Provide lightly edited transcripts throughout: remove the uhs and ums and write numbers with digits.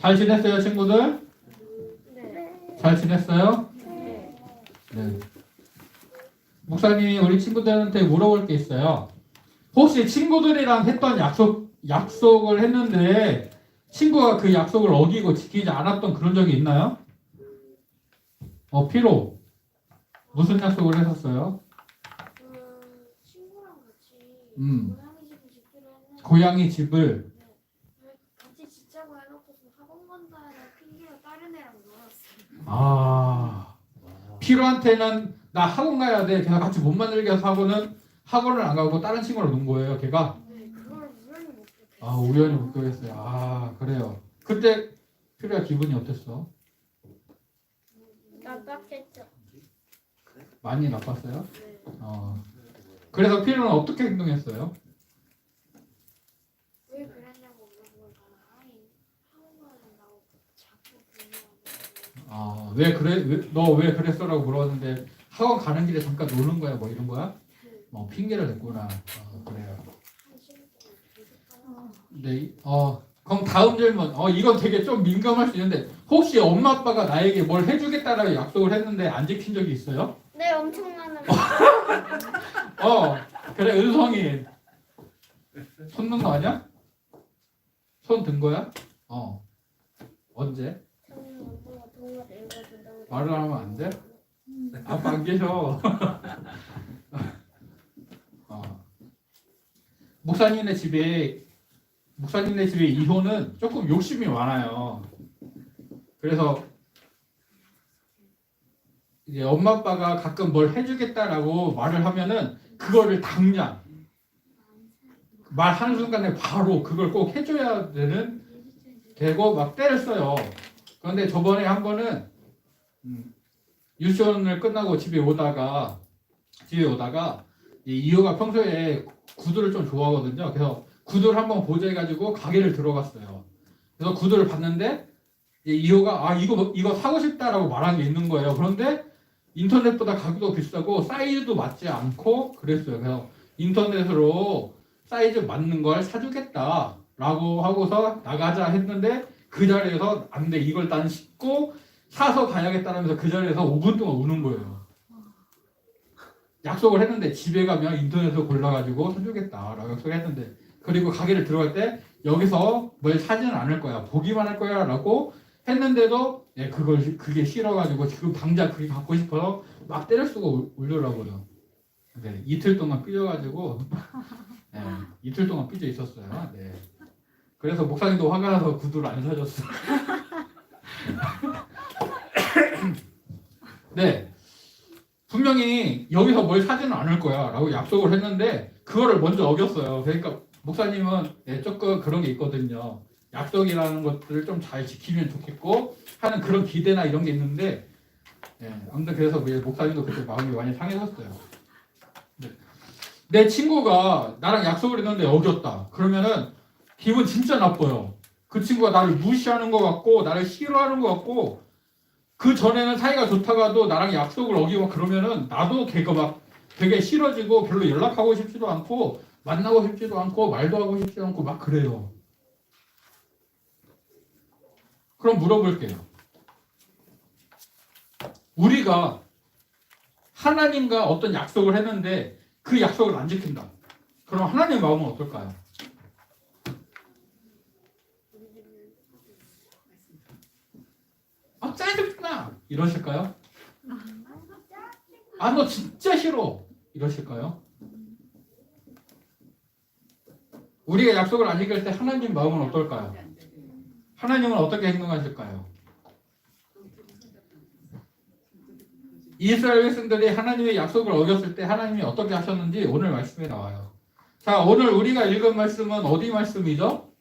잘 지냈어요, 친구들? 네. 잘 지냈어요? 네. 네. 목사님이 우리 친구들한테 물어볼 게 있어요. 혹시 친구들이랑 했던 약속을 했는데 친구가 그 약속을 어기고 지키지 않았던 그런 적이 있나요? 피로. 무슨 약속을 했었어요? 친구랑 같이 음. 고양이 집을 짓기로 했는데 고양이 집을. 네. 같이 짓자고 해놓고서 학원 간다는 핑계로 다른 애랑 놀았어요. 아, 피로한테는 나 학원 가야 돼. 걔가 같이 못 만들게 해서 하고는 학원을 안 가고 다른 친구랑 논 거예요, 걔가. 네, 그걸 우연히 못 겠어요. 아, 우연히 목격했어요. 아, 그래요. 그때 피로야 기분이 어땠어? 깜빡했죠. 많이 나빴어요? 네. 그래서 피로는 어떻게 행동했어요? 왜 그랬냐고 물어보니까 아니 학원 가야 된다고 자꾸 불러하고. 왜 그래? 너 왜 그랬어라고 물어봤는데 학원 가는 길에 잠깐 노는 거야? 뭐 이런 거야? 핑계를 댔구나. 그래요. 한 시간 동안 계속 하는 네, 그럼 다음 질문. 이건 되게 좀 민감할 수 있는데 혹시 엄마 아빠가 나에게 뭘 해주겠다라고 약속을 했는데 안 지킨 적이 있어요? 네, 엄청나는. 그래, 은성이 손 든 거 아니야? 손 든 거야? 언제? 저는 엄마가 동화를 읽어준다고. 말을 하면 안 돼? 아빠 안 계셔. 목사님네 집에 이호는 조금 욕심이 많아요. 그래서 이제 엄마 아빠가 가끔 뭘 해주겠다라고 말을 하면은 그거를 당장 말하는 순간에 바로 그걸 꼭 해줘야 되고 막 때를 써요. 그런데 저번에 한 번은 유치원을 끝나고 집에 오다가 이호가 평소에 구두를 좀 좋아하거든요. 그래서 구두를 한번 보자 해가지고 가게를 들어갔어요. 그래서 구두를 봤는데 이호가 이거 사고 싶다라고 말한 게 있는 거예요. 그런데 인터넷보다 가격도 비싸고 사이즈도 맞지 않고 그랬어요. 그래서 인터넷으로 사이즈 맞는 걸 사주겠다라고 하고서 나가자 했는데 그 자리에서 안 돼. 이걸 난 싣고 사서 가야겠다면서 그 자리에서 5분 동안 우는 거예요. 약속을 했는데 집에 가면 인터넷으로 골라가지고 사주겠다라고 약속을 했는데 그리고 가게를 들어갈 때 여기서 뭘 사지는 않을 거야. 보기만 할 거야 라고 했는데도 그게 싫어가지고 지금 당장 그게 갖고 싶어서 막 때릴 수가 울더라고요. 네, 이틀 동안 삐져가지고 이틀 동안 삐져 있었어요. 네. 그래서 목사님도 화가 나서 구두를 안 사줬어요. 네. 분명히 여기서 뭘 사지는 않을 거야 라고 약속을 했는데 그거를 먼저 어겼어요. 그러니까 목사님은 조금 그런 게 있거든요. 약속이라는 것들을 좀 잘 지키면 좋겠고 하는 그런 기대나 이런 게 있는데 아무튼 그래서 목사님도 그때 마음이 많이 상해졌어요. 네. 내 친구가 나랑 약속을 했는데 어겼다. 그러면은 기분 진짜 나빠요. 그 친구가 나를 무시하는 것 같고 나를 싫어하는 것 같고 그 전에는 사이가 좋다가도 나랑 약속을 어기고 그러면은 나도 걔가 막 되게 싫어지고 별로 연락하고 싶지도 않고 만나고 싶지도 않고 말도 하고 싶지도 않고 막 그래요. 그럼 물어볼게요. 우리가 하나님과 어떤 약속을 했는데 그 약속을 안 지킨다. 그럼 하나님의 마음은 어떨까요? 짜증나! 이러실까요? 너 진짜 싫어! 이러실까요? 우리가 약속을 안 지킬 때 하나님 마음은 어떨까요? 하나님은 어떻게 행동하실까요? 이스라엘 백성들이 하나님의 약속을 어겼을 때 하나님이 어떻게 하셨는지 오늘 말씀에 나와요. 자, 오늘 우리가 읽은 말씀은 어디 말씀이죠?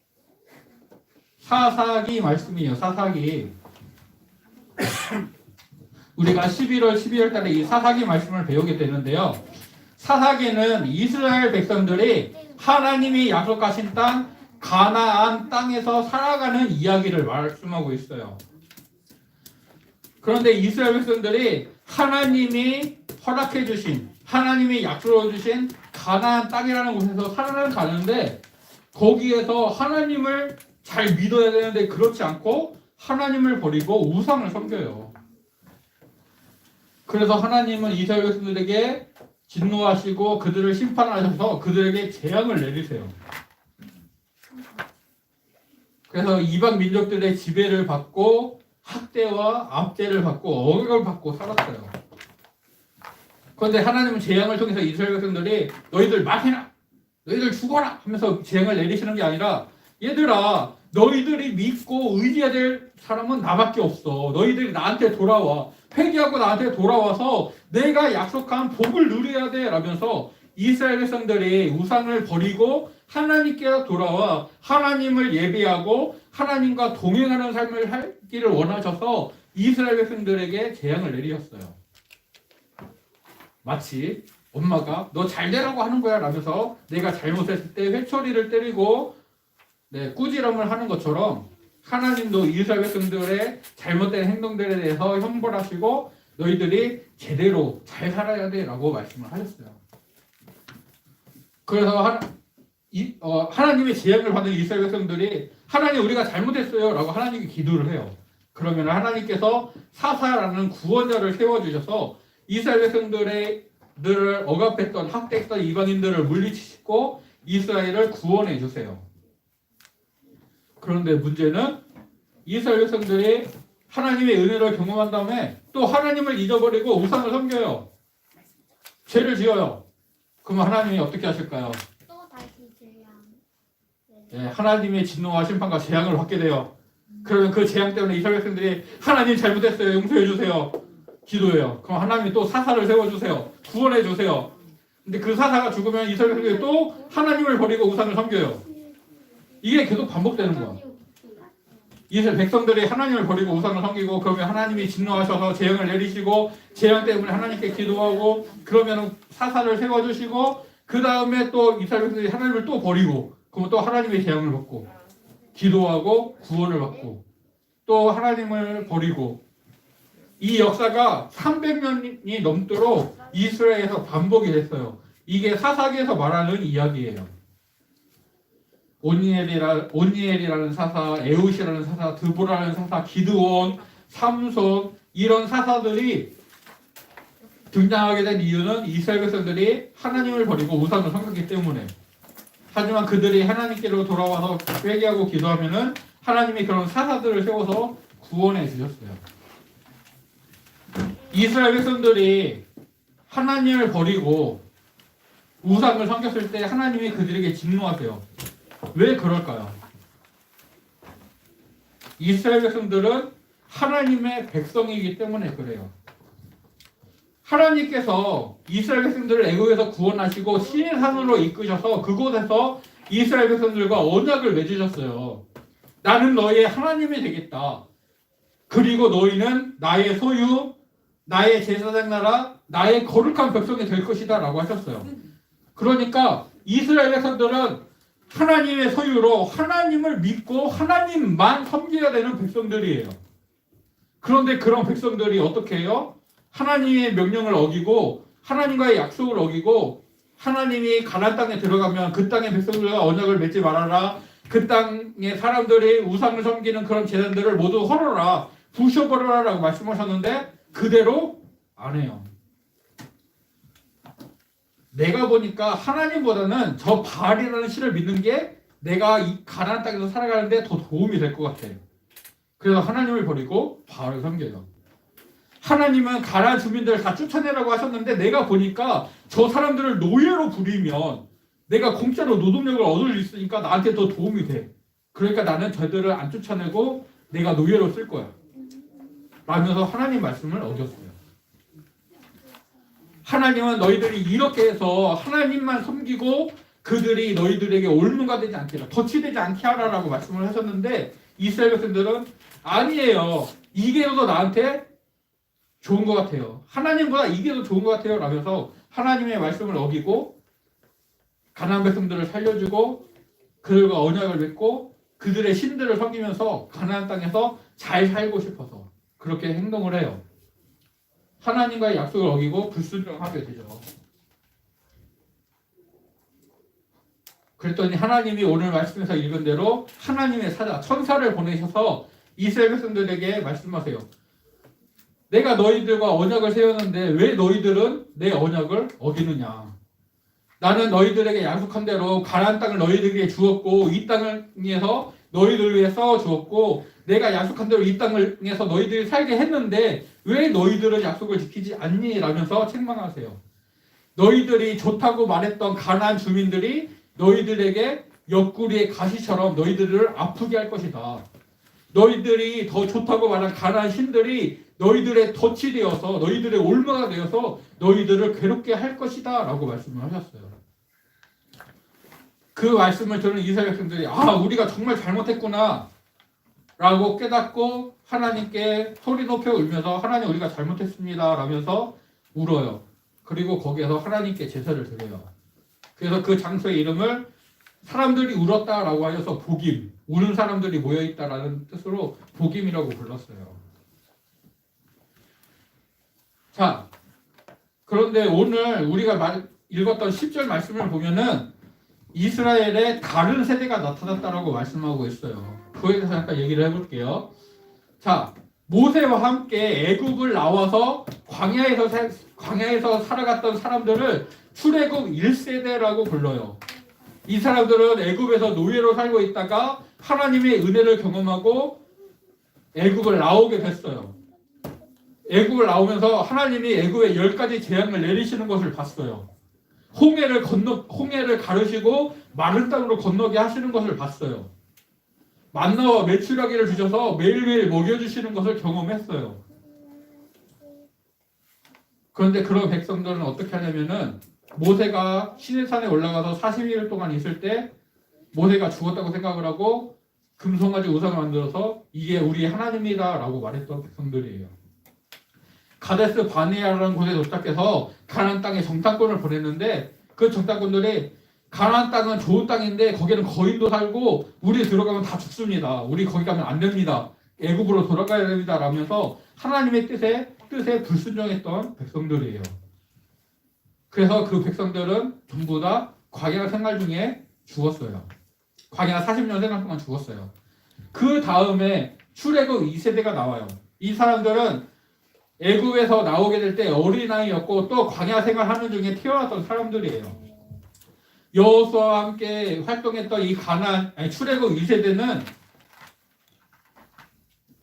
사사기 말씀이에요. 사사기. 우리가 11월, 12월 달에 이 사사기 말씀을 배우게 되는데요. 사사기는 이스라엘 백성들이 하나님이 약속하신 땅 가나안 땅에서 살아가는 이야기를 말씀하고 있어요. 그런데 이스라엘 백성들이 하나님이 허락해 주신 하나님이 약속해 주신 가나안 땅이라는 곳에서 살아가는데 거기에서 하나님을 잘 믿어야 되는데 그렇지 않고 하나님을 버리고 우상을 섬겨요. 그래서 하나님은 이스라엘 백성들에게 진노하시고 그들을 심판하셔서 그들에게 재앙을 내리세요. 그래서 이방 민족들의 지배를 받고 학대와 압제를 받고 억압을 받고 살았어요. 그런데 하나님은 재앙을 통해서 이스라엘 백성들이 너희들 망해라, 너희들 죽어라 하면서 재앙을 내리시는 게 아니라 얘들아 너희들이 믿고 의지해야 될 사람은 나밖에 없어. 너희들이 나한테 돌아와. 회개하고 나한테 돌아와서 내가 약속한 복을 누려야 돼 라면서 이스라엘 백성들이 우상을 버리고 하나님께 돌아와 하나님을 예배하고 하나님과 동행하는 삶을 하기를 원하셔서 이스라엘 백성들에게 재앙을 내리셨어요. 마치 엄마가 너 잘 되라고 하는 거야 라면서 내가 잘못했을 때 회초리를 때리고 꾸지람을 하는 것처럼 하나님도 이스라엘 백성들의 잘못된 행동들에 대해서 형벌하시고 너희들이 제대로 잘 살아야 돼 라고 말씀을 하셨어요. 그래서 하나님의 재앙을 받은 이스라엘 백성들이 하나님 우리가 잘못했어요 라고 하나님께 기도를 해요. 그러면 하나님께서 사사라는 구원자를 세워주셔서 이스라엘 백성들을 억압했던 학대했던 이방인들을 물리치시고 이스라엘을 구원해 주세요. 그런데 문제는 이스라엘 백성들이 하나님의 은혜를 경험한 다음에 또 하나님을 잊어버리고 우상을 섬겨요. 죄를 지어요. 그러면 하나님이 어떻게 하실까요? 또 다시 재앙. 네, 하나님의 진노와 심판과 재앙을 받게 돼요. 그러면 그 재앙 때문에 이스라엘 백성들이 하나님 잘못했어요. 용서해 주세요. 기도해요. 그럼 하나님이 또 사사를 세워주세요. 구원해 주세요. 근데 그 사사가 죽으면 이스라엘 백성들이 또 하나님을 버리고 우상을 섬겨요. 이게 계속 반복되는 거야. 이스라엘 백성들이 하나님을 버리고 우상을 섬기고 그러면 하나님이 진노하셔서 재앙을 내리시고 재앙 때문에 하나님께 기도하고 그러면 사사를 세워주시고 그 다음에 또 이스라엘 백성들이 하나님을 또 버리고 그러면 또 하나님의 재앙을 받고 기도하고 구원을 받고 또 하나님을 버리고 이 역사가 300년이 넘도록 이스라엘에서 반복이 됐어요. 이게 사사기에서 말하는 이야기예요. 온니엘이라는 사사, 에웃이라는 사사, 드보라는 사사, 기드온, 삼손 이런 사사들이 등장하게 된 이유는 이스라엘 백성들이 하나님을 버리고 우상을 섬겼기 때문에. 하지만 그들이 하나님께로 돌아와서 회개하고 기도하면은 하나님이 그런 사사들을 세워서 구원해 주셨어요. 이스라엘 백성들이 하나님을 버리고 우상을 섬겼을 때 하나님이 그들에게 진노하세요. 왜 그럴까요? 이스라엘 백성들은 하나님의 백성이기 때문에 그래요. 하나님께서 이스라엘 백성들을 애굽에서 구원하시고 시내산으로 이끄셔서 그곳에서 이스라엘 백성들과 언약을 맺으셨어요. 나는 너희의 하나님이 되겠다. 그리고 너희는 나의 소유, 나의 제사장 나라, 나의 거룩한 백성이 될 것이다 라고 하셨어요. 그러니까 이스라엘 백성들은 하나님의 소유로 하나님을 믿고 하나님만 섬겨야 되는 백성들이에요. 그런데 그런 백성들이 어떻게 해요? 하나님의 명령을 어기고 하나님과의 약속을 어기고 하나님이 가나안 땅에 들어가면 그 땅의 백성들과 언약을 맺지 말아라. 그 땅의 사람들이 우상을 섬기는 그런 제단들을 모두 헐어라. 부셔버려라 라고 말씀하셨는데 그대로 안 해요. 내가 보니까 하나님보다는 저 바알이라는 신을 믿는 게 내가 이 가나안 땅에서 살아가는데 더 도움이 될 것 같아. 그래서 하나님을 버리고 바알을 섬겨요. 하나님은 가나안 주민들을 다 쫓아내라고 하셨는데 내가 보니까 저 사람들을 노예로 부리면 내가 공짜로 노동력을 얻을 수 있으니까 나한테 더 도움이 돼. 그러니까 나는 저들을 안 쫓아내고 내가 노예로 쓸 거야. 라면서 하나님 말씀을 어겼어요. 하나님은 너희들이 이렇게 해서 하나님만 섬기고 그들이 너희들에게 올무가 되지 않게 하라, 덫이 않게 하라라고 말씀을 하셨는데 이스라엘 백성들은 아니에요. 이게 더 나한테 좋은 것 같아요. 하나님보다 이게 더 좋은 것 같아요. 라면서 하나님의 말씀을 어기고 가나안 백성들을 살려주고 그들과 언약을 맺고 그들의 신들을 섬기면서 가나안 땅에서 잘 살고 싶어서 그렇게 행동을 해요. 하나님과의 약속을 어기고 불순종하게 되죠. 그랬더니 하나님이 오늘 말씀에서 읽은 대로 하나님의 사자, 천사를 보내셔서 이스라엘 백성들에게 말씀하세요. 내가 너희들과 언약을 세웠는데 왜 너희들은 내 언약을 어기느냐. 나는 너희들에게 약속한 대로 가나안 땅을 너희들에게 주었고 이 땅에서 너희들을 위해 싸워 주었고 내가 약속한 대로 이 땅에서 너희들이 살게 했는데 왜 너희들은 약속을 지키지 않니? 라면서 책망하세요. 너희들이 좋다고 말했던 가나안 주민들이 너희들에게 옆구리의 가시처럼 너희들을 아프게 할 것이다. 너희들이 더 좋다고 말한 가나안 신들이 너희들의 덫이 되어서 너희들의 올무가 되어서 너희들을 괴롭게 할 것이다 라고 말씀을 하셨어요. 그 말씀을 들은 이스라엘 백성들이 우리가 정말 잘못했구나 라고 깨닫고 하나님께 소리 높여 울면서 하나님 우리가 잘못했습니다 라면서 울어요. 그리고 거기에서 하나님께 제사를 드려요. 그래서 그 장소의 이름을 사람들이 울었다라고 하여서 복임, 우는 사람들이 모여있다라는 뜻으로 복임이라고 불렀어요. 자, 그런데 오늘 우리가 읽었던 10절 말씀을 보면은 이스라엘의 다른 세대가 나타났다라고 말씀하고 있어요. 그거에 대해서 잠깐 얘기를 해볼게요. 자, 모세와 함께 애굽을 나와서 광야에서 살아갔던 사람들을 출애굽 1세대라고 불러요. 이 사람들은 애굽에서 노예로 살고 있다가 하나님의 은혜를 경험하고 애굽을 나오게 됐어요. 애굽을 나오면서 하나님이 애굽에 10가지 재앙을 내리시는 것을 봤어요. 홍해를 가르시고 마른 땅으로 건너게 하시는 것을 봤어요. 만나와 메추라기를 주셔서 매일매일 먹여주시는 것을 경험했어요. 그런데 그런 백성들은 어떻게 하냐면은 모세가 시내산에 올라가서 40일 동안 있을 때 모세가 죽었다고 생각을 하고 금송아지 우상을 만들어서 이게 우리 하나님이다 라고 말했던 백성들이에요. 가데스 바네아라는 곳에 도착해서 가나안 땅에 정탐꾼을 보냈는데 그 정탐꾼들이 가나안 땅은 좋은 땅인데 거기는 거인도 살고 우리 들어가면 다 죽습니다. 우리 거기 가면 안 됩니다. 애굽으로 돌아가야 됩니다. 라면서 하나님의 뜻에 불순종했던 백성들이에요. 그래서 그 백성들은 전부 다 광야 생활 중에 죽었어요. 광야 40년 생활 동안 죽었어요. 그 다음에 출애굽 2세대가 나와요. 이 사람들은 애굽에서 나오게 될 때 어린아이였고 또 광야 생활하는 중에 태어났던 사람들이에요. 여호수아와 함께 활동했던 이 출애굽 2세대는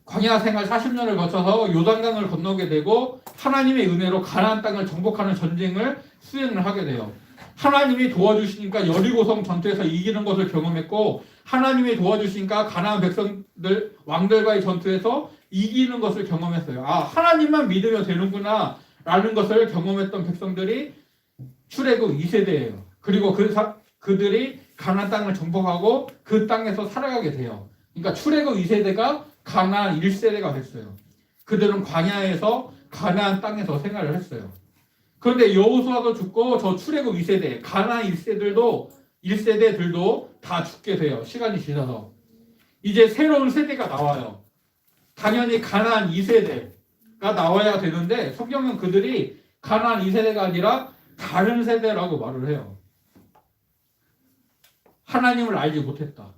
광야 생활 40년을 거쳐서 요단강을 건너게 되고 하나님의 은혜로 가나안 땅을 정복하는 전쟁을 수행을 하게 돼요. 하나님이 도와주시니까 여리고성 전투에서 이기는 것을 경험했고 하나님이 도와주시니까 가나안 백성들 왕들과의 전투에서 이기는 것을 경험했어요. 하나님만 믿으면 되는구나 라는 것을 경험했던 백성들이 출애굽 2세대예요. 그리고 그들이 가나안 땅을 정복하고 그 땅에서 살아가게 돼요. 그러니까 출애굽 2세대가 가나안 1세대가 됐어요. 그들은 광야에서 가나안 땅에서 생활을 했어요. 그런데 여호수아도 죽고 저 출애굽 2세대, 가나안 1세대들도 다 죽게 돼요. 시간이 지나서. 이제 새로운 세대가 나와요. 당연히 가나안 2세대가 나와야 되는데 성경은 그들이 가나안 2세대가 아니라 다른 세대라고 말을 해요. 하나님을 알지 못했다.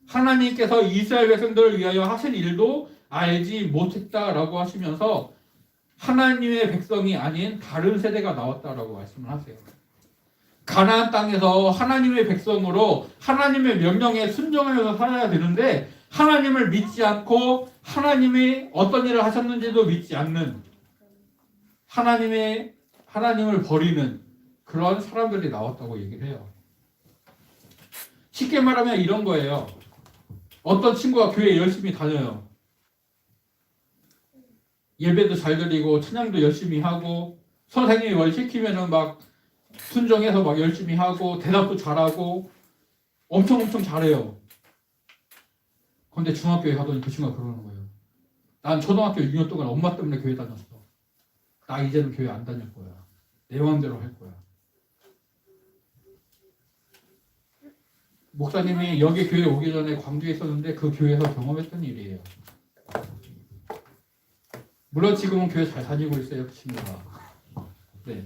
하나님께서 이스라엘 백성들을 위하여 하신 일도 알지 못했다라고 하시면서 하나님의 백성이 아닌 다른 세대가 나왔다라고 말씀을 하세요. 가나안 땅에서 하나님의 백성으로 하나님의 명령에 순종하면서 살아야 되는데 하나님을 믿지 않고 하나님이 어떤 일을 하셨는지도 믿지 않는 하나님을 버리는 그런 사람들이 나왔다고 얘기를 해요. 쉽게 말하면 이런 거예요. 어떤 친구가 교회 열심히 다녀요. 예배도 잘 드리고 찬양도 열심히 하고 선생님이 뭘 시키면은 막 순종해서 막 열심히 하고 대답도 잘하고 엄청 잘해요. 그런데 중학교에 가더니 그 친구가 그러는 거예요. 난 초등학교 6년 동안 엄마 때문에 교회 다녔어. 나 이제는 교회 안 다닐 거야. 내 마음대로 할 거야. 목사님이 여기 교회 오기 전에 광주에 있었는데 그 교회에서 경험했던 일이에요. 물론 지금은 교회 잘 다니고 있어요, 그 친구가. 네.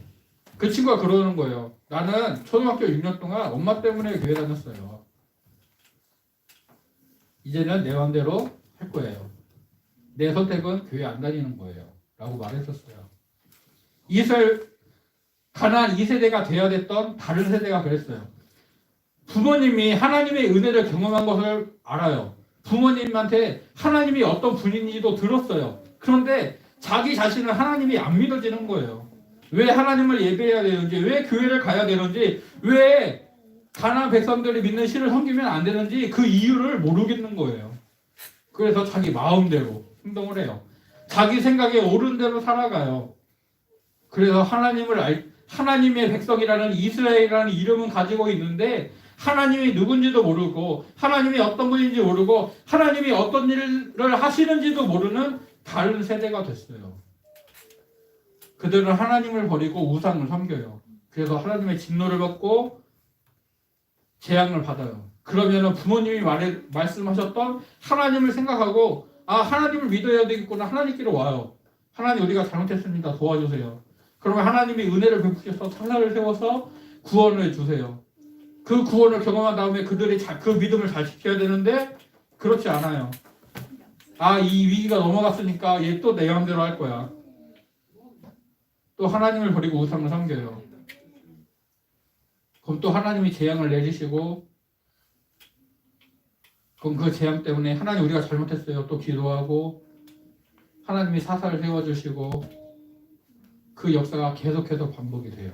그 친구가 그러는 거예요. 나는 초등학교 6년 동안 엄마 때문에 교회 다녔어요. 이제는 내 마음대로 할 거예요. 내 선택은 교회 안 다니는 거예요. 라고 말했었어요. 이스라엘 가나안 2세대가 돼야 됐던 다른 세대가 그랬어요. 부모님이 하나님의 은혜를 경험한 것을 알아요. 부모님한테 하나님이 어떤 분인지도 들었어요. 그런데 자기 자신을 하나님이 안 믿어지는 거예요. 왜 하나님을 예배해야 되는지, 왜 교회를 가야 되는지, 왜 가나안 백성들이 믿는 신을 섬기면 안 되는지 그 이유를 모르겠는 거예요. 그래서 자기 마음대로 행동을 해요. 자기 생각에 옳은 대로 살아가요. 그래서 하나님의 백성이라는 이스라엘이라는 이름은 가지고 있는데 하나님이 누군지도 모르고 하나님이 어떤 분인지 모르고 하나님이 어떤 일을 하시는지도 모르는 다른 세대가 됐어요. 그들은 하나님을 버리고 우상을 섬겨요. 그래서 하나님의 진노를 받고 재앙을 받아요. 그러면은 부모님이 말씀하셨던 하나님을 생각하고 하나님을 믿어야 되겠구나. 하나님께로 와요. 하나님 우리가 잘못했습니다. 도와주세요. 그러면 하나님이 은혜를 베푸셔서 산하를 세워서 구원을 주세요. 그 구원을 경험한 다음에 그들이 그 믿음을 잘 지켜야 되는데 그렇지 않아요. 이 위기가 넘어갔으니까 얘 또 내 마음대로 할 거야. 또 하나님을 버리고 우상을 섬겨요. 그럼 또 하나님이 재앙을 내리시고 그럼 그 재앙 때문에 하나님 우리가 잘못했어요. 또 기도하고 하나님이 사사를 세워주시고 그 역사가 계속해서 반복이 돼요.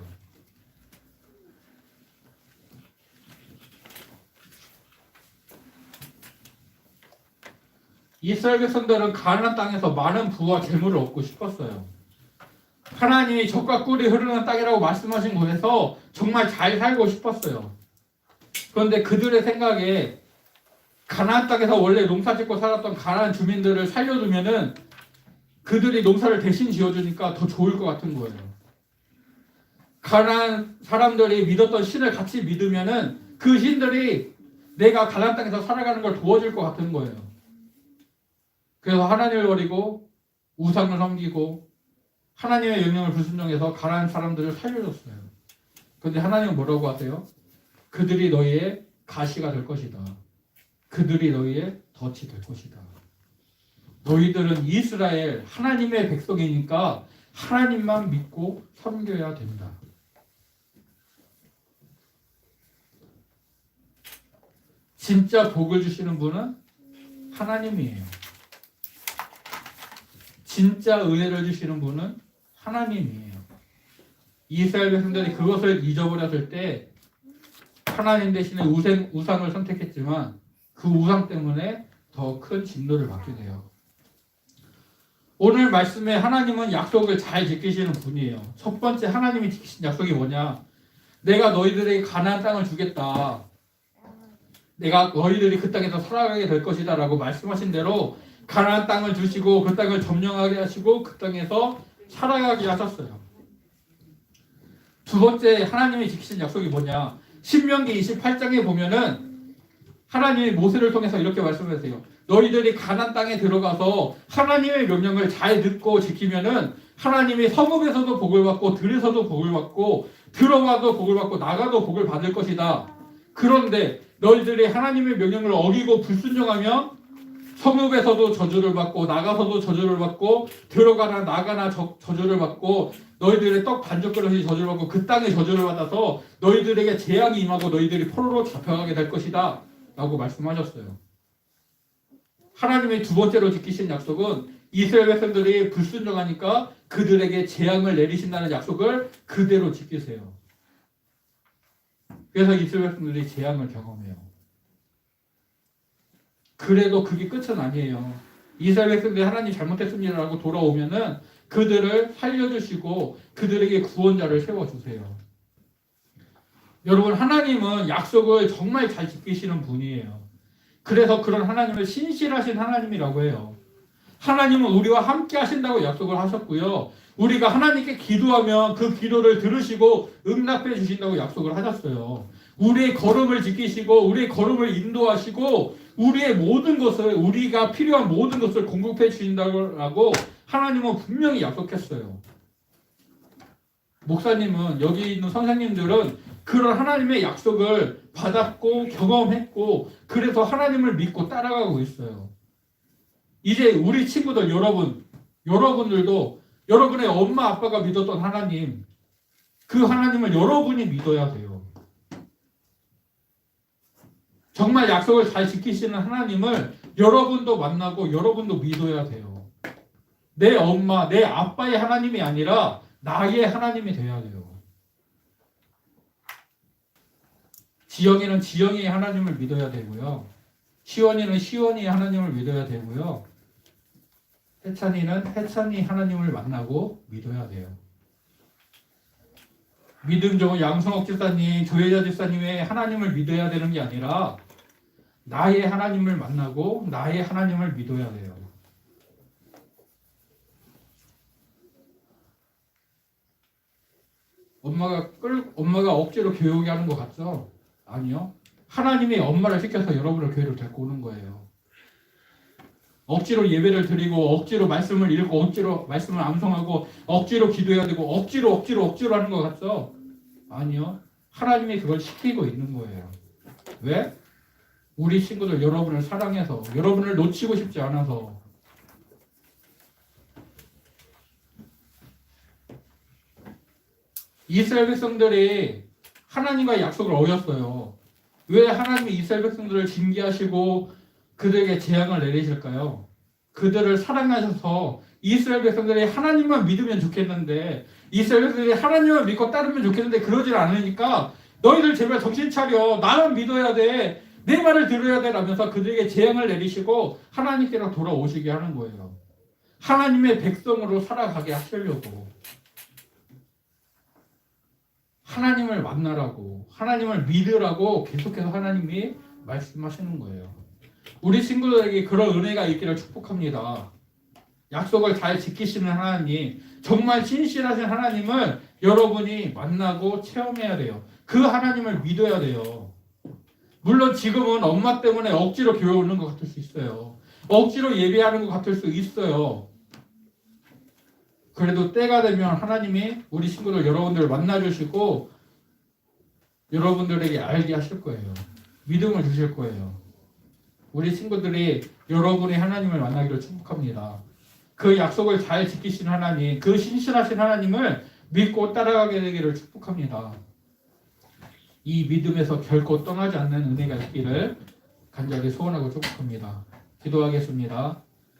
이스라엘 백성들은 가나안 땅에서 많은 부와 재물을 얻고 싶었어요. 하나님이 젖과 꿀이 흐르는 땅이라고 말씀하신 곳에서 정말 잘 살고 싶었어요. 그런데 그들의 생각에 가나안 땅에서 원래 농사짓고 살았던 가나안 주민들을 살려두면은 그들이 농사를 대신 지어주니까 더 좋을 것 같은 거예요. 가나안 사람들이 믿었던 신을 같이 믿으면은 그 신들이 내가 가나안 땅에서 살아가는 걸 도와줄 것 같은 거예요. 그래서 하나님을 버리고 우상을 섬기고 하나님의 명령을 불순종해서 가나안 사람들을 살려줬어요. 그런데 하나님은 뭐라고 하세요? 그들이 너희의 가시가 될 것이다. 그들이 너희의 덫이 될 것이다. 너희들은 이스라엘 하나님의 백성이니까 하나님만 믿고 섬겨야 된다. 진짜 복을 주시는 분은 하나님이에요. 진짜 은혜를 주시는 분은 하나님이에요. 이스라엘 백성들이 그것을 잊어버렸을 때 하나님 대신에 우상을 선택했지만 그 우상 때문에 더 큰 진노를 받게 돼요. 오늘 말씀에 하나님은 약속을 잘 지키시는 분이에요. 첫 번째 하나님이 지키신 약속이 뭐냐? 내가 너희들에게 가나안 땅을 주겠다. 내가 너희들이 그 땅에서 살아가게 될 것이다 라고 말씀하신 대로 가나안 땅을 주시고 그 땅을 점령하게 하시고 그 땅에서 살아가게 하셨어요. 두 번째 하나님이 지키신 약속이 뭐냐? 신명기 28장에 보면은 하나님이 모세를 통해서 이렇게 말씀하세요. 너희들이 가나안 땅에 들어가서 하나님의 명령을 잘 듣고 지키면은 하나님이 성읍에서도 복을 받고 들에서도 복을 받고 들어가도 복을 받고 나가도 복을 받을 것이다. 그런데 너희들이 하나님의 명령을 어기고 불순종하면 성읍에서도 저주를 받고 나가서도 저주를 받고 들어가나 나가나 저주를 받고 너희들의 떡 반죽 그릇이 저주를 받고 그 땅에 저주를 받아서 너희들에게 재앙이 임하고 너희들이 포로로 잡혀가게 될 것이다 라고 말씀하셨어요. 하나님의 두 번째로 지키신 약속은 이스라엘 백성들이 불순종하니까 그들에게 재앙을 내리신다는 약속을 그대로 지키세요. 그래서 이스라엘 백성들이 재앙을 경험해요. 그래도 그게 끝은 아니에요. 이스라엘 백성들이 하나님 잘못했습니다라고 돌아오면은 그들을 살려주시고 그들에게 구원자를 세워주세요. 여러분, 하나님은 약속을 정말 잘 지키시는 분이에요. 그래서 그런 하나님을 신실하신 하나님이라고 해요. 하나님은 우리와 함께 하신다고 약속을 하셨고요. 우리가 하나님께 기도하면 그 기도를 들으시고 응답해 주신다고 약속을 하셨어요. 우리의 걸음을 지키시고 우리의 걸음을 인도하시고 우리의 모든 것을 우리가 필요한 모든 것을 공급해 주신다고 하나님은 분명히 약속했어요. 목사님은 여기 있는 선생님들은 그런 하나님의 약속을 받았고 경험했고 그래서 하나님을 믿고 따라가고 있어요. 이제 우리 친구들 여러분들도 여러분의 엄마 아빠가 믿었던 하나님 그 하나님을 여러분이 믿어야 돼요. 정말 약속을 잘 지키시는 하나님을 여러분도 만나고 여러분도 믿어야 돼요. 내 엄마, 내 아빠의 하나님이 아니라 나의 하나님이 돼야 돼요. 지영이는 지영이의 하나님을 믿어야 되고요. 시원이는 시원이의 하나님을 믿어야 되고요. 해찬이는 해찬이 하나님을 만나고 믿어야 돼요. 믿음 좋은 양성옥 집사님, 조혜자 집사님의 하나님을 믿어야 되는 게 아니라 나의 하나님을 만나고 나의 하나님을 믿어야 돼요. 엄마가 억지로 교육이 하는 것 같죠? 아니요. 하나님이 엄마를 시켜서 여러분을 교회로 데리고 오는 거예요. 억지로 예배를 드리고 억지로 말씀을 읽고 억지로 말씀을 암송하고 억지로 기도해야 되고 억지로 하는 것 같죠? 아니요. 하나님이 그걸 시키고 있는 거예요. 왜? 우리 친구들 여러분을 사랑해서 여러분을 놓치고 싶지 않아서. 이스라엘 백성들이 하나님과의 약속을 어겼어요. 왜 하나님이 이스라엘 백성들을 징계하시고 그들에게 재앙을 내리실까요? 그들을 사랑하셔서 이스라엘 백성들이 하나님만 믿으면 좋겠는데 이스라엘 백성들이 하나님만 믿고 따르면 좋겠는데 그러질 않으니까 너희들 제발 정신 차려. 나만 믿어야 돼. 내 말을 들어야 돼 라면서 그들에게 재앙을 내리시고 하나님께로 돌아오시게 하는 거예요. 하나님의 백성으로 살아가게 하시려고. 하나님을 만나라고, 하나님을 믿으라고 계속해서 하나님이 말씀하시는 거예요. 우리 친구들에게 그런 은혜가 있기를 축복합니다. 약속을 잘 지키시는 하나님, 정말 신실하신 하나님을 여러분이 만나고 체험해야 돼요. 그 하나님을 믿어야 돼요. 물론 지금은 엄마 때문에 억지로 교회 오는 것 같을 수 있어요. 억지로 예배하는 것 같을 수 있어요. 그래도 때가 되면 하나님이 우리 친구들 여러분들을 만나주시고 여러분들에게 알게 하실 거예요. 믿음을 주실 거예요. 우리 친구들이 여러분이 하나님을 만나기를 축복합니다. 그 약속을 잘 지키신 하나님, 그 신실하신 하나님을 믿고 따라가게 되기를 축복합니다. 이 믿음에서 결코 떠나지 않는 은혜가 있기를 간절히 소원하고 축복합니다. 기도하겠습니다.